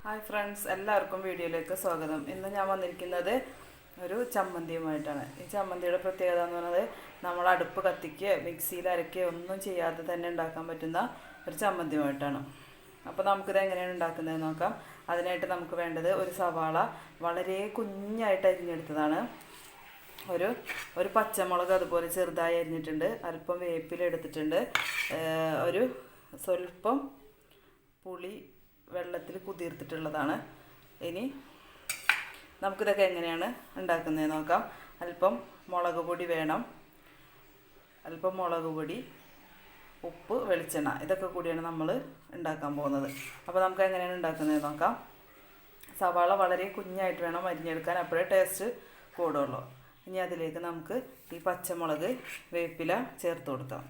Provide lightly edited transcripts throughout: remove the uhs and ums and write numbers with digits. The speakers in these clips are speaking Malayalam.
ഹായ് ഫ്രണ്ട്സ്, എല്ലാവർക്കും വീഡിയോയിലേക്ക് സ്വാഗതം. ഇന്ന് ഞാൻ വന്നിരിക്കുന്നത് ഒരു ചമ്മന്തിയുമായിട്ടാണ്. ഈ ചമ്മന്തിയുടെ പ്രത്യേകത എന്ന് പറയുന്നത് നമ്മൾ അടുപ്പ് കത്തിക്കുകയോ മിക്സിയിൽ അരക്കുകയോ ഒന്നും ചെയ്യാതെ തന്നെ ഉണ്ടാക്കാൻ പറ്റുന്ന ഒരു ചമ്മന്തിയുമായിട്ടാണ്. അപ്പോൾ നമുക്കിത് എങ്ങനെയാണ് ഉണ്ടാക്കുന്നതെന്ന് നോക്കാം. അതിനായിട്ട് നമുക്ക് വേണ്ടത് ഒരു സവാള വളരെ കുഞ്ഞായിട്ട് അരിഞ്ഞെടുത്തതാണ്, ഒരു പച്ചമുളക് അതുപോലെ ചെറുതായി അരിഞ്ഞിട്ടുണ്ട്, അല്പം വേപ്പില എടുത്തിട്ടുണ്ട്, ഒരു സ്വല്പം പുളി വെള്ളത്തിൽ കുതിർത്തിട്ടുള്ളതാണ്. ഇനി നമുക്കിതൊക്കെ എങ്ങനെയാണ് ഉണ്ടാക്കുന്നത് നോക്കാം. അല്പം മുളക് പൊടി വേണം, അല്പം മുളക് പൊടി, ഉപ്പ്, വെളിച്ചെണ്ണ, ഇതൊക്കെ കൂടിയാണ് നമ്മൾ ഉണ്ടാക്കാൻ പോകുന്നത്. അപ്പോൾ നമുക്ക് എങ്ങനെയാണ് ഉണ്ടാക്കുന്നത് നോക്കാം. സവാള വളരെ കുഞ്ഞായിട്ട് വേണം അരിഞ്ഞെടുക്കാൻ, അപ്പോഴേ ടേസ്റ്റ് കൂടുള്ളൂ. ഇനി അതിലേക്ക് നമുക്ക് ഈ പച്ചമുളക്, വേപ്പില ചേർത്ത് കൊടുക്കാം.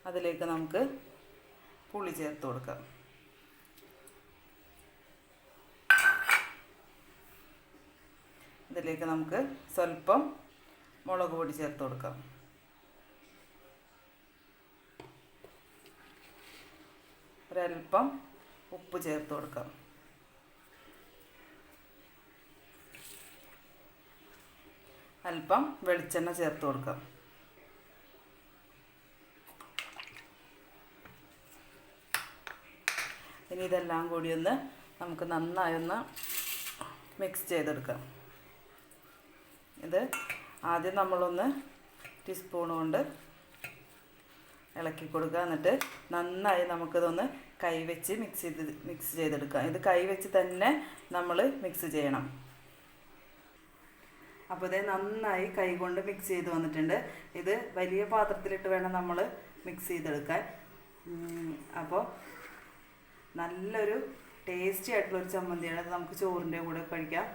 അതിലേക്ക് നമുക്ക് പുളി ചേർത്ത് കൊടുക്കാം. ഇതിലേക്ക് നമുക്ക് സ്വല്പം മുളക് പൊടി ചേർത്ത് കൊടുക്കാം. ഒരല്പം ഉപ്പ് ചേർത്ത് കൊടുക്കാം. അല്പം വെളിച്ചെണ്ണ ചേർത്ത് കൊടുക്കാം. ഇനി ഇതെല്ലാം കൂടി നമുക്ക് നന്നായി മിക്സ് ചെയ്തെടുക്കാം. ഇത് ആദ്യം നമ്മളൊന്ന് ടീസ്പൂൺ കൊണ്ട് ഇളക്കി കൊടുക്കുക. എന്നിട്ട് നന്നായി നമുക്കിതൊന്ന് കൈവച്ച് മിക്സ് ചെയ്തെടുക്കാം. ഇത് കൈവച്ച് തന്നെ നമ്മൾ മിക്സ് ചെയ്യണം. അപ്പോൾ ഇത് നന്നായി കൈകൊണ്ട് മിക്സ് ചെയ്ത് വന്നിട്ടുണ്ട്. ഇത് വലിയ പാത്രത്തിലിട്ട് വേണം നമ്മൾ മിക്സ് ചെയ്തെടുക്കാൻ. അപ്പോൾ നല്ലൊരു ടേസ്റ്റി ആയിട്ടുള്ളൊരു ചമ്മന്തിയാണ്. അത് നമുക്ക് ചോറിൻ്റെ കൂടെ കഴിക്കാം,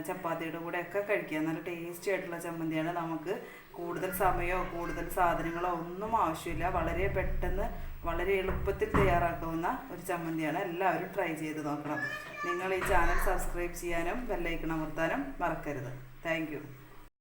ചപ്പാത്തിയുടെ കൂടെ ഒക്കെ കഴിക്കാം. നല്ല ടേസ്റ്റി ആയിട്ടുള്ള ചമ്മന്തിയാണ്. നമുക്ക് കൂടുതൽ സമയമോ കൂടുതൽ സാധനങ്ങളോ ഒന്നും ആവശ്യമില്ല. വളരെ പെട്ടെന്ന് വളരെ എളുപ്പത്തിൽ തയ്യാറാക്കാവുന്ന ഒരു ചമ്മന്തിയാണ്. എല്ലാവരും ട്രൈ ചെയ്ത് നോക്കണം. നിങ്ങൾ ഈ ചാനൽ സബ്സ്ക്രൈബ് ചെയ്യാനും ബെല്ലൈക്കൺ അമർത്താനും മറക്കരുത്. Thank you.